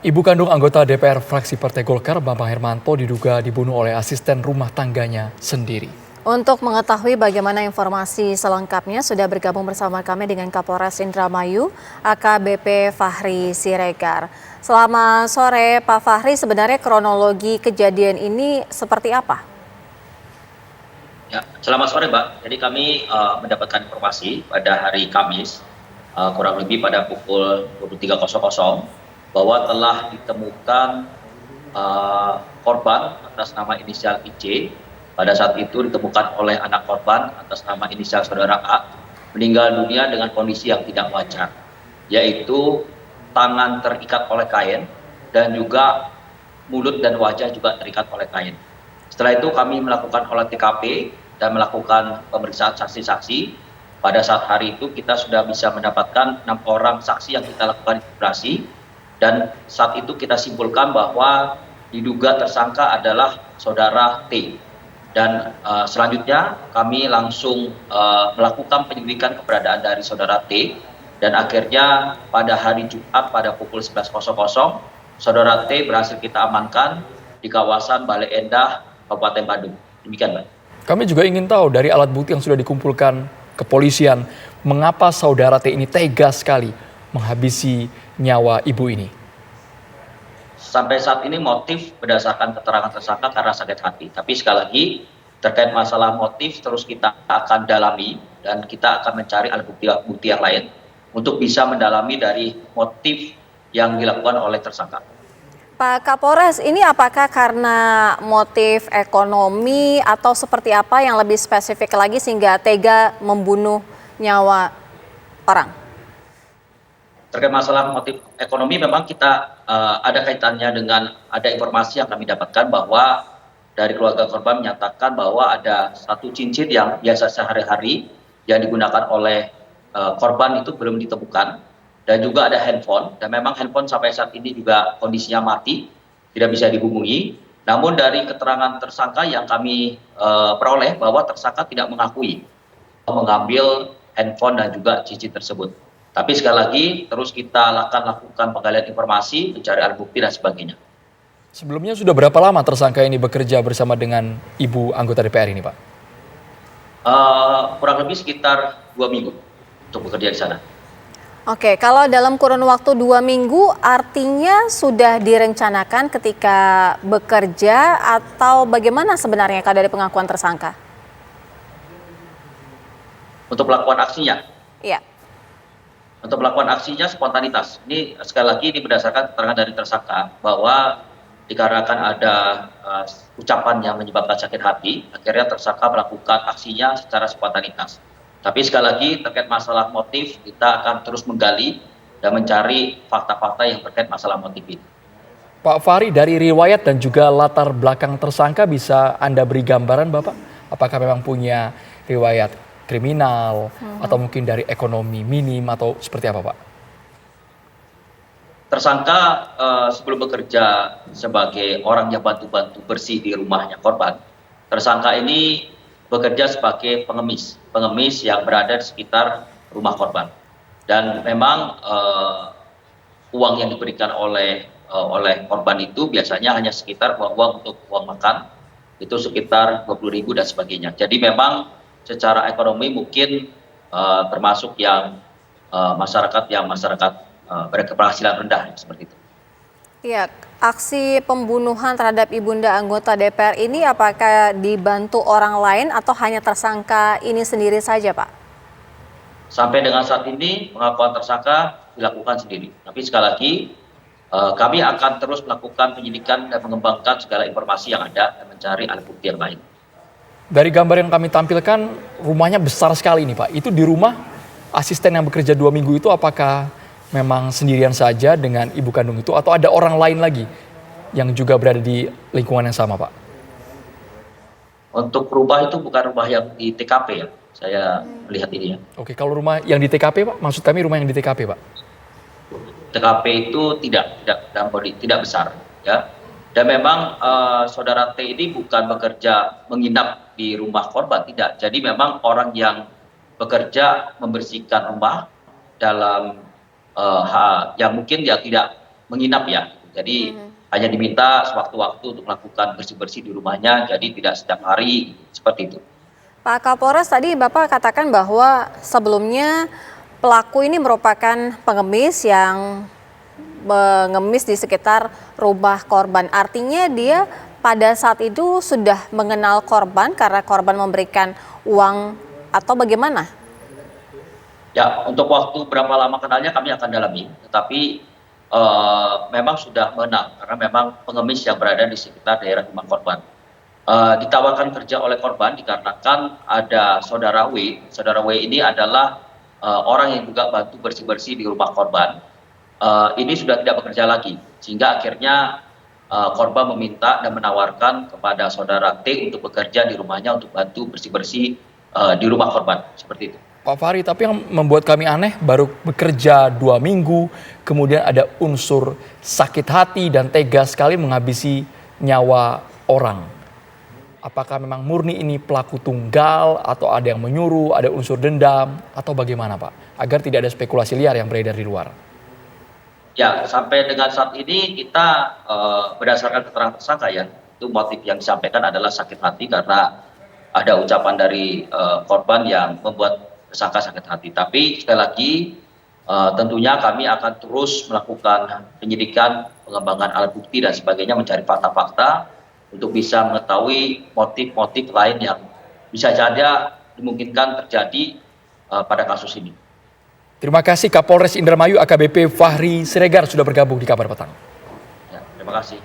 Ibu kandung anggota DPR fraksi Partai Golkar, Bambang Hermanto, diduga dibunuh oleh asisten rumah tangganya sendiri. Untuk mengetahui bagaimana informasi selengkapnya, sudah bergabung bersama kami dengan Kapolres Indramayu, AKBP Fahri Siregar. Selamat sore Pak Fahri, sebenarnya kronologi kejadian ini seperti apa? Ya, selamat sore Mbak. Jadi kami mendapatkan informasi pada hari Kamis, kurang lebih pada pukul 23.00, bahwa telah ditemukan korban atas nama inisial IC. Pada saat itu ditemukan oleh anak korban atas nama inisial saudara A, meninggal dunia dengan kondisi yang tidak wajar, yaitu tangan terikat oleh kain dan juga mulut dan wajah juga terikat oleh kain. Setelah itu kami melakukan olah TKP dan melakukan pemeriksaan saksi-saksi. Pada saat hari itu kita sudah bisa mendapatkan 6 orang saksi yang kita lakukan interogasi, dan saat itu kita simpulkan bahwa diduga tersangka adalah saudara T. Dan selanjutnya kami langsung melakukan penyelidikan keberadaan dari saudara T, dan akhirnya pada hari Jumat pada pukul 11.00 saudara T berhasil kita amankan di kawasan Bale Endah, Kabupaten Bandung. Demikian, Mbak. Kami juga ingin tahu dari alat bukti yang sudah dikumpulkan kepolisian, mengapa saudara T ini tega sekali menghabisi nyawa ibu ini? Sampai saat ini motif berdasarkan keterangan tersangka karena sakit hati. Tapi sekali lagi terkait masalah motif terus kita akan dalami dan kita akan mencari alat bukti yang lain untuk bisa mendalami dari motif yang dilakukan oleh tersangka. Pak Kapolres, ini apakah karena motif ekonomi atau seperti apa yang lebih spesifik lagi sehingga tega membunuh nyawa orang? Terkait masalah motif ekonomi memang kita ada kaitannya dengan ada informasi yang kami dapatkan bahwa dari keluarga korban menyatakan bahwa ada satu cincin yang biasa sehari-hari yang digunakan oleh korban itu belum ditemukan, dan juga ada handphone, dan memang handphone sampai saat ini juga kondisinya mati, tidak bisa dihubungi. Namun dari keterangan tersangka yang kami peroleh bahwa tersangka tidak mengakui mengambil handphone dan juga cincin tersebut. Tapi sekali lagi terus kita akan lakukan penggalian informasi, mencari alat bukti dan sebagainya. Sebelumnya sudah berapa lama tersangka ini bekerja bersama dengan ibu anggota DPR ini, Pak? Kurang lebih sekitar 2 minggu untuk bekerja di sana. Oke, kalau dalam kurun waktu 2 minggu artinya sudah direncanakan ketika bekerja atau bagaimana sebenarnya kalau dari pengakuan tersangka? Untuk melakukan aksinya? Iya. Untuk melakukan aksinya spontanitas. Ini sekali lagi ini berdasarkan keterangan dari tersangka bahwa dikarenakan ada ucapan yang menyebabkan sakit hati, akhirnya tersangka melakukan aksinya secara spontanitas. Tapi sekali lagi terkait masalah motif kita akan terus menggali dan mencari fakta-fakta yang terkait masalah motif ini. Pak Fahri, dari riwayat dan juga latar belakang tersangka bisa Anda beri gambaran, Bapak? Apakah memang punya riwayat kriminal atau mungkin dari ekonomi minim atau seperti apa, Pak? Tersangka sebelum bekerja sebagai orang yang bantu-bantu bersih di rumahnya korban, tersangka ini bekerja sebagai pengemis yang berada di sekitar rumah korban. Dan memang uang yang diberikan oleh korban itu biasanya hanya sekitar uang untuk uang makan, itu sekitar 20.000 dan sebagainya. Jadi memang secara ekonomi mungkin termasuk yang masyarakat berkeberhasilan rendah seperti itu. Iya, aksi pembunuhan terhadap ibunda anggota DPR ini apakah dibantu orang lain atau hanya tersangka ini sendiri saja, Pak? Sampai dengan saat ini pengakuan tersangka dilakukan sendiri. Tapi sekali lagi kami akan terus melakukan penyidikan dan mengembangkan segala informasi yang ada dan mencari alat bukti yang lain. Dari gambar yang kami tampilkan, rumahnya besar sekali nih, Pak. Itu di rumah asisten yang bekerja 2 minggu itu apakah memang sendirian saja dengan ibu kandung itu atau ada orang lain lagi yang juga berada di lingkungan yang sama, Pak? Untuk rumah itu bukan rumah yang di TKP ya, saya melihat ini ya. Oke, kalau rumah yang di TKP, Pak, maksud kami rumah yang di TKP, Pak? TKP itu tidak besar ya. Dan memang saudara T ini bukan bekerja menginap di rumah korban, tidak. Jadi memang orang yang bekerja membersihkan rumah dalam yang mungkin dia tidak menginap ya. Jadi hanya diminta sewaktu-waktu untuk melakukan bersih-bersih di rumahnya, jadi tidak setiap hari, seperti itu. Pak Kapolres, tadi Bapak katakan bahwa sebelumnya pelaku ini merupakan pengemis yang mengemis di sekitar rumah korban. Artinya dia pada saat itu sudah mengenal korban karena korban memberikan uang atau bagaimana? Ya, untuk waktu berapa lama kenalnya kami akan dalami, tetapi memang sudah mengenal karena memang pengemis yang berada di sekitar daerah rumah korban. Ditawarkan kerja oleh korban dikarenakan ada saudara W. Saudara W ini adalah orang yang juga bantu bersih-bersih di rumah korban. Ini sudah tidak bekerja lagi, sehingga akhirnya korban meminta dan menawarkan kepada saudara T untuk bekerja di rumahnya untuk bantu bersih-bersih di rumah korban, seperti itu. Pak Fahri, tapi yang membuat kami aneh, baru bekerja 2 minggu, kemudian ada unsur sakit hati dan tega sekali menghabisi nyawa orang. Apakah memang murni ini pelaku tunggal atau ada yang menyuruh, ada unsur dendam atau bagaimana Pak? Agar tidak ada spekulasi liar yang beredar di luar. Ya, sampai dengan saat ini kita berdasarkan keterangan tersangka ya, itu motif yang disampaikan adalah sakit hati karena ada ucapan dari korban yang membuat tersangka sakit hati. Tapi sekali lagi tentunya kami akan terus melakukan penyidikan, pengembangan alat bukti dan sebagainya, mencari fakta-fakta untuk bisa mengetahui motif-motif lain yang bisa saja dimungkinkan terjadi pada kasus ini. Terima kasih Kapolres Indramayu AKBP Fahri Siregar sudah bergabung di Kabar Petang. Ya, terima kasih.